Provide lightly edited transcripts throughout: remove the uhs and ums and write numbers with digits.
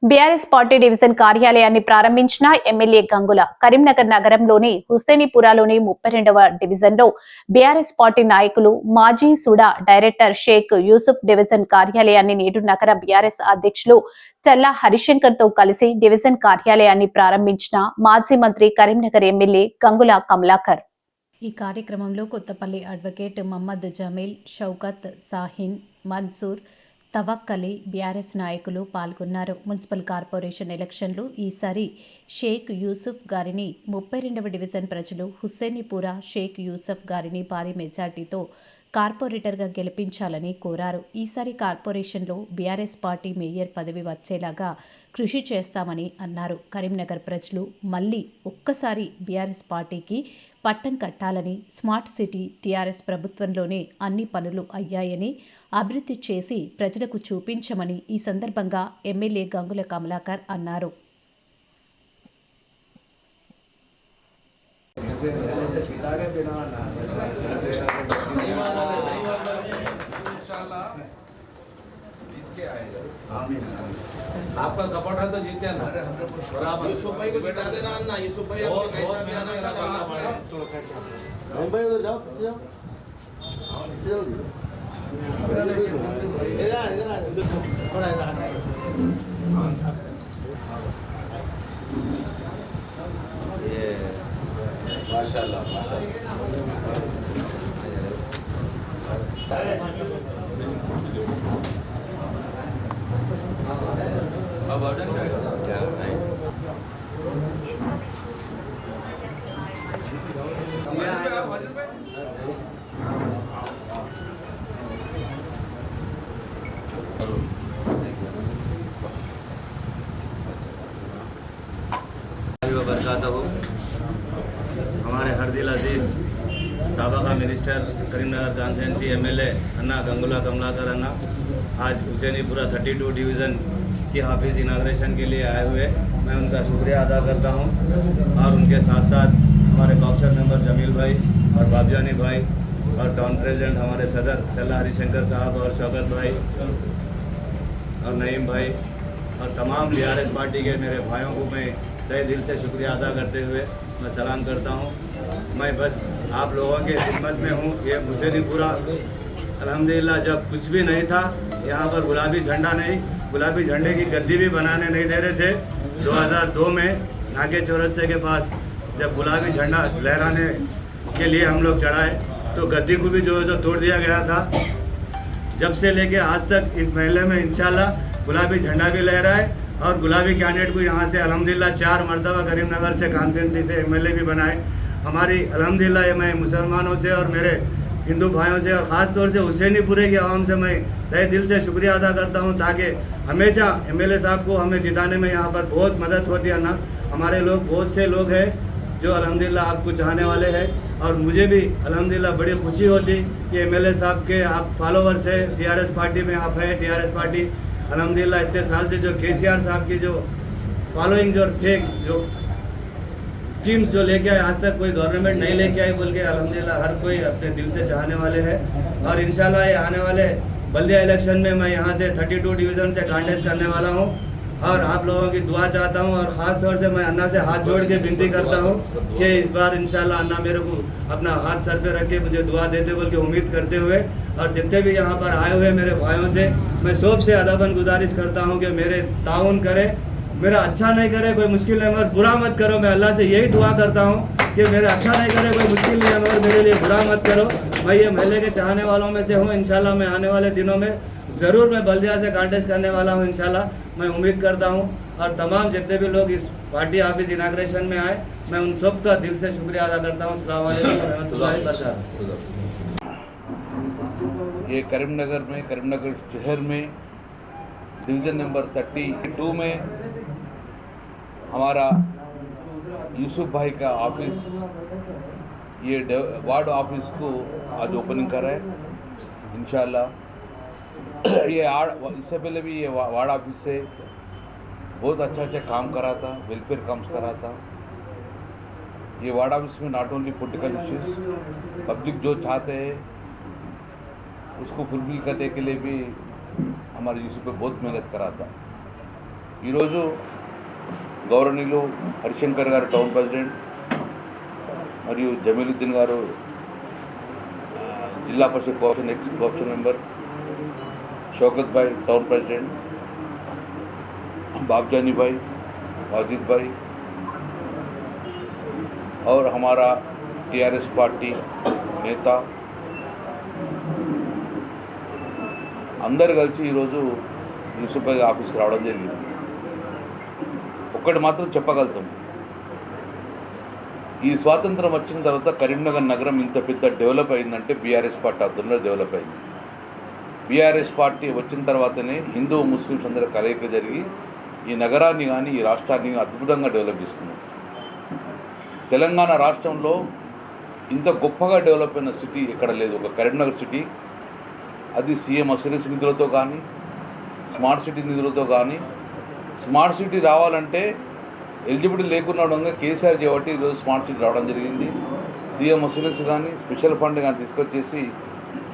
BRS party division కార్యాలయాన్ని ప్రారంభించిన MLA Gangula Karimnagar నగరంలోని హుస్సేనిపురాలోని 32వ డివిజన్లో బీఆర్ఎస్ పార్టీ నాయకులు మాజీ సుడా డైరెక్టర్ షేక్ యూసుఫ్ డివిజన్ కార్యాలయాన్ని నేడు నగర బీఆర్ఎస్ అధ్యక్షులు చల్లా హరిశంకర్ తో కలిసి డివిజన్ కార్యాలయాన్ని ప్రారంభించిన మాజీ మంత్రి కరీంనగర్ ఎమ్మెల్యే గంగుల కమలాకర్. ఈ కార్యక్రమంలో కొత్తపల్లి అడ్వకేట్ మహమ్మద్ జమీల్, షౌకత్, సాహిన్, మన్సూర్, తవక్కలి బీఆర్ఎస్ నాయకులు పాల్గొన్నారు. మున్సిపల్ కార్పొరేషన్ ఎలక్షన్లు ఈసారి షేక్ యూసుఫ్ గారిని 32వ డివిజన్ ప్రజలు హుస్సేనిపురా షేక్ యూసుఫ్ గారిని భారీ మెజార్టీతో కార్పొరేటర్గా గెలిపించాలని కోరారు. ఈసారి కార్పొరేషన్లో బీఆర్ఎస్ పార్టీ మేయర్ పదవి వచ్చేలాగా కృషి చేస్తామని అన్నారు. కరీంనగర్ ప్రజలు మళ్ళీ ఒక్కసారి బీఆర్ఎస్ పార్టీకి పట్టం కట్టాలని, స్మార్ట్ సిటీ టీఆర్ఎస్ ప్రభుత్వంలోనే అన్ని పనులు అయ్యాయని, అభివృద్ధి చేసి ప్రజలకు చూపించమని ఈ సందర్భంగా ఎమ్మెల్యే గంగుల కమలాకర్ అన్నారు. आपका सपोर्ट है तो जीते ना बराबर। यूसुफ भाई को जिता देना ना, यूसुफ भाई आपको कैसा भी आना है करना पड़ेगा। नहीं भाई उधर जाओ, जाओ जाओ इधर थोड़ा ये माशाल्लाह माशाल्लाह। अब ऑर्डर क्या है? हमारे हरदिल अजीज साबका मिनिस्टर करीमनगर कॉन्स्टिट्यूंसी एमएलए अन्ना गंगुला कमलाकर अन्ना आज हुसैनीपुरा 32 डिवीज़न की ऑफिस इनाग्रेशन के लिए आए हुए, मैं उनका शुक्रिया अदा करता हूं। और उनके साथ साथ हमारे काउंसिल मेंबर जमील भाई और बाबजानी भाई और टाउन प्रेसिडेंट हमारे सदर चल्ला हरिशंकर साहब और शौकत भाई और नईम भाई और तमाम बीआरएस पार्टी के मेरे भाइयों को मैं तहे दिल से शुक्रिया अदा करते हुए मैं सलाम करता हूं। मैं बस आप लोगों के खिदमत में हूं। ये हुसैनीपुरा अल्हम्दुलिल्लाह जब कुछ भी नहीं था, यहाँ पर गुलाबी झंडा नहीं, गुलाबी झंडे की गद्दी भी बनाने नहीं दे रहे थे। 2002 में नाके चौरस्ते के पास जब गुलाबी झंडा लहराने के लिए हम लोग चढ़ाए तो गद्दी को भी जो है तो तोड़ दिया गया था। जब से लेके आज तक इस महल्ले में इंशाल्लाह गुलाबी झंडा भी लहराए और गुलाबी कैंडिडेट को यहाँ से अल्हम्दुलिल्लाह 4 मरतबा करीमनगर से कॉन्स्टिट्यूंसी से एमएलए भी बनाए। हमारी अल्हम्दुलिल्लाह मैं मुसलमानों से और मेरे हिंदू भाइयों से और ख़ास तौर से हुसैनीपुरे की आवाम से मैं तहे दिल से शुक्रिया अदा करता हूँ, ताकि हमेशा एमएलए साहब को हमें जिताने में यहाँ पर बहुत मदद होती है ना। हमारे लोग बहुत से लोग हैं जो अल्हम्दुलिल्लाह आपको चाहने वाले हैं और मुझे भी अल्हम्दुलिल्लाह बड़ी खुशी होती कि एमएलए साहब के आप फॉलोवर्स है, टीआरएस पार्टी में आप है। टीआरएस पार्टी अल्हम्दुलिल्लाह इतने साल से जो केसीआर साहब की जो फॉलोइंग जो थे, जो स्कीम्स जो लेके आए, आज तक कोई गवर्नमेंट नहीं लेके आई बोल के अल्हम्दुलिल्लाह हर कोई अपने दिल से चाहने वाले हैं। और इंशाल्लाह ये आने वाले बल्दिया इलेक्शन में मैं यहाँ से 32 डिवीज़न से कांटेस्ट करने वाला हूँ और आप लोगों की दुआ चाहता हूँ। और ख़ास तौर से मैं अन्ना से हाथ जोड़ के विनती करता हूँ कि इस बार इंशाल्लाह अन्ना मेरे को अपना हाथ सर पे रख के मुझे दुआ देते बोल के उम्मीद करते हुए, और जितने भी यहाँ पर आए हुए मेरे भाइयों से मैं सबसे अदबन गुजारिश करता हूँ कि मेरे ताउन करें, मेरा अच्छा नहीं करे कोई मुश्किल नहीं, मगर बुरा मत करो। मैं अल्लाह से यही दुआ करता हूँ कि मेरा अच्छा नहीं करे कोई मुश्किल नहीं है, मगर मेरे लिए बुरा मत करो। मैं ये महल्ले के चाहने वालों में से हूँ। इंशाल्लाह मैं आने वाले दिनों में ज़रूर मैं बल्दिया से कांटेस्ट करने वाला हूँ इंशाल्लाह। मैं उम्मीद करता हूँ और तमाम जितने भी लोग इस पार्टी ऑफिस इनाग्रेशन में आए, मैं उन सब का दिल से शुक्रिया अदा करता हूँ। अस्सलाम वालेकुम रहमतुल्लाहि बरकातहू। ये करीमनगर में, करीमनगर शहर में डिवीज़न नंबर 32 में हमारा यूसुफ भाई का ऑफिस, ये वार्ड ऑफिस को आज ओपनिंग कर रहे हैं इंशाल्लाह। ये इससे पहले भी ये वार्ड ऑफिस से बहुत अच्छा काम करा था, वेलफेयर काम्स करा था। ये वार्ड ऑफिस में not only political issues, public जो चाहते हैं उसको फुलफिल करने के लिए भी हमारे यूसुफ पे बहुत मेहनत करा था। ఈరోజు గౌరవనీయులు హరిశంకర్ గారు టౌన్ ప్రెసిడెంట్ మరియు Jameeluddin garu Zilla Parishad cooption ex cooption member, Shaukat bhai town president, बाबजानी भाई, वाजिद भाई और हमारा टीआरएस पार्टी नेता అందరు కలిసి ఈరోజు యూసుఫ్ భాయ్ ఆఫీస్కి రావడం జరిగింది. ఒక్కటి మాత్రం చెప్పగలుగుతాం, ఈ స్వాతంత్రం వచ్చిన తర్వాత కరీంనగర్ నగరం ఇంత పెద్ద డెవలప్ అయిందంటే బీఆర్ఎస్ పార్టీ ఆధ్వర్యంలో డెవలప్ అయింది. బీఆర్ఎస్ పార్టీ వచ్చిన తర్వాతనే హిందూ ముస్లిమ్స్ అందరూ కలయిక జరిగి ఈ నగరాన్ని కానీ ఈ రాష్ట్రాన్ని అద్భుతంగా డెవలప్ చేసుకున్నాం. తెలంగాణ రాష్ట్రంలో ఇంత గొప్పగా డెవలప్ అయిన సిటీ ఎక్కడ లేదు, ఒక కరీంనగర్ సిటీ. అది సీఎం అసెస్ నిధులతో కానీ స్మార్ట్ సిటీ నిధులతో కానీ, స్మార్ట్ సిటీ రావాలంటే ఎలిజిబిలిటీ లేకుండా కేసీఆర్ చేయబట్టి ఈరోజు స్మార్ట్ సిటీ రావడం జరిగింది. సీఎం అసెస్ కానీ స్పెషల్ ఫండ్ కానీ తీసుకొచ్చేసి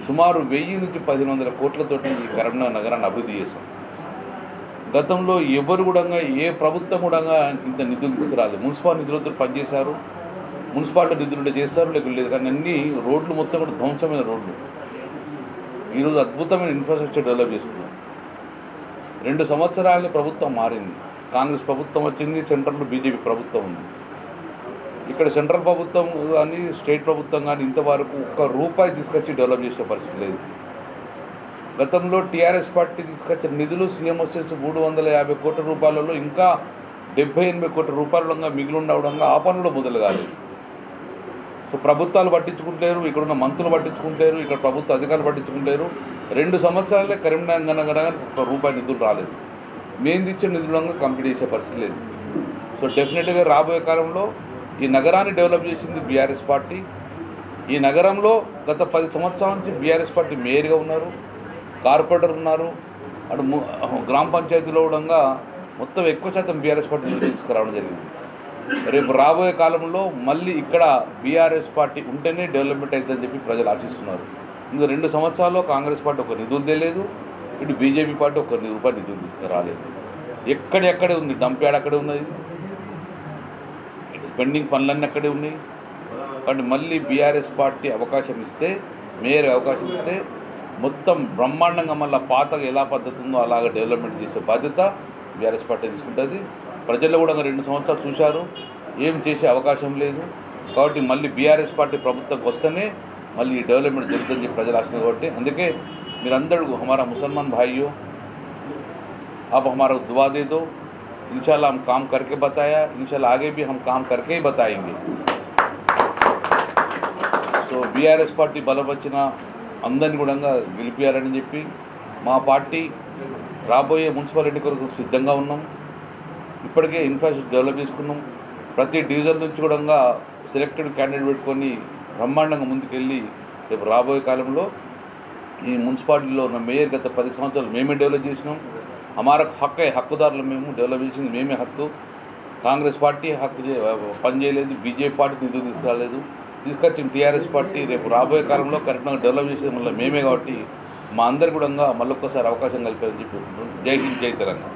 సుమారు 1000 నుంచి 1500 కోట్లతోటి ఈ కరీంనగర్ నగరాన్ని అభివృద్ధి చేశాం. గతంలో ఎవరు కూడా ఏ ప్రభుత్వం కూడా ఇంత నిధులు తీసుకురాలేదు. మున్సిపల్ నిధులతో పనిచేశారు, మున్సిపాలిటీ నిధులు చేశారు, లేదు. కానీ అన్ని రోడ్లు మొత్తం కూడా ధ్వంసమైన రోడ్లు. ఈరోజు అద్భుతమైన ఇన్ఫ్రాస్ట్రక్చర్ డెవలప్ చేసుకున్నాం. 2 సంవత్సరాల ప్రభుత్వం మారింది, కాంగ్రెస్ ప్రభుత్వం వచ్చింది, సెంట్రల్లో బీజేపీ ప్రభుత్వం ఉంది. ఇక్కడ సెంట్రల్ ప్రభుత్వం కానీ స్టేట్ ప్రభుత్వం కానీ ఇంతవరకు ₹1 తీసుకొచ్చి డెవలప్ చేసే పరిస్థితి లేదు. గతంలో టీఆర్ఎస్ పార్టీ తీసుకొచ్చిన నిధులు సీఎం వచ్చేసి 350 కోట్ల రూపాయలలో ఇంకా 70-80 కోట్ల రూపాయలుగా మిగిలి ఉండడంగా ఆ పనులు మొదలు కాలేదు. సో ప్రభుత్వాలు పట్టించుకుంటారు, ఇక్కడున్న మంత్రులు పట్టించుకుంటారు, ఇక్కడ ప్రభుత్వ అధికారులు పట్టించుకుంటారు. 2 సంవత్సరాలే కరీంనగర్ నగరానికి ₹1 నిధులు రాలేదు. మేము ఇచ్చిన నిధులంగా కంప్లీట్ చేసే పరిస్థితి లేదు. సో డెఫినెట్గా రాబోయే కాలంలో ఈ నగరాన్ని డెవలప్ చేసింది బీఆర్ఎస్ పార్టీ. ఈ నగరంలో గత 10 సంవత్సరాల నుంచి బీఆర్ఎస్ పార్టీ మేయర్గా ఉన్నారు, కార్పొరేటర్ ఉన్నారు, అటు గ్రామ పంచాయతీలో కూడా మొత్తం ఎక్కువ శాతం బీఆర్ఎస్ పార్టీ తీసుకురావడం జరిగింది. రేపు రాబోయే కాలంలో మళ్ళీ ఇక్కడ బీఆర్ఎస్ పార్టీ ఉంటేనే డెవలప్మెంట్ అవుతుందని చెప్పి ప్రజలు ఆశిస్తున్నారు. ఇంకా 2 సంవత్సరాల్లో కాంగ్రెస్ పార్టీ ఒక నిధులు తెలియదు, ఇటు బీజేపీ పార్టీ ₹1 నిధులు తీసుకురాలేదు. ఎక్కడెక్కడే ఉంది, డంప్యార్డ్ అక్కడే ఉన్నది, పెండింగ్ పనులన్నీ అక్కడే ఉన్నాయి. కాబట్టి మళ్ళీ బీఆర్ఎస్ పార్టీ అవకాశం ఇస్తే, మేయర్ అవకాశం ఇస్తే మొత్తం బ్రహ్మాండంగా మళ్ళీ పాతగా ఎలా పద్ధతి ఉందో అలాగ డెవలప్మెంట్ చేసే బాధ్యత బీఆర్ఎస్ పార్టీ తీసుకుంటుంది. ప్రజలు కూడా 2 సంవత్సరాలు చూశారు, ఏం చేసే అవకాశం లేదు. కాబట్టి మళ్ళీ బీఆర్ఎస్ పార్టీ ప్రభుత్వంకి వస్తేనే మళ్ళీ ఈ డెవలప్మెంట్ జరుగుతుందని చెప్పి ప్రజలు ఆశించారు. కాబట్టి అందుకే మీరందరూ हमारा मुसलमान भाइयों, आप हमारा दुआ दे दो, इंशाल्लाह हम काम करके बताया, इंशाल्लाह आगे भी हम काम करके ही बताएंगे. సో బీఆర్ఎస్ పార్టీ బలపరిచిన అందరిని కూడా గెలిపారని చెప్పి మా పార్టీ రాబోయే మున్సిపల్ ఎన్నికలకు సిద్ధంగా ఉన్నాం. ఇప్పటికే ఇన్ఫ్రాస్ట్రక్చర్ డెవలప్ చేసుకున్నాం. ప్రతి డివిజన్ నుంచి కూడా సెలెక్టెడ్ క్యాండిడేట్ పెట్టుకొని బ్రహ్మాండంగా ముందుకెళ్ళి రేపు రాబోయే కాలంలో ఈ మున్సిపాలిటీలో ఉన్న మేయర్ గత 10 సంవత్సరాలు మేమే డెవలప్ చేసినాం. हमारा हक है, హక్కుదారులు మేము, డెవలప్ చేసింది మేమే హక్కు. కాంగ్రెస్ పార్టీ హక్కు పనిచేయలేదు, బీజేపీ పార్టీ నిధులు తీసుకురాలేదు. తీసుకొచ్చిన టీఆర్ఎస్ పార్టీ రేపు రాబోయే కాలంలో కరెక్ట్గా డెవలప్ చేసేది మళ్ళీ మేమే. కాబట్టి మా అందరు కూడా మళ్ళొక్కసారి అవకాశం కలిపారని చెప్పి జై హింద్, జై తెలంగాణ.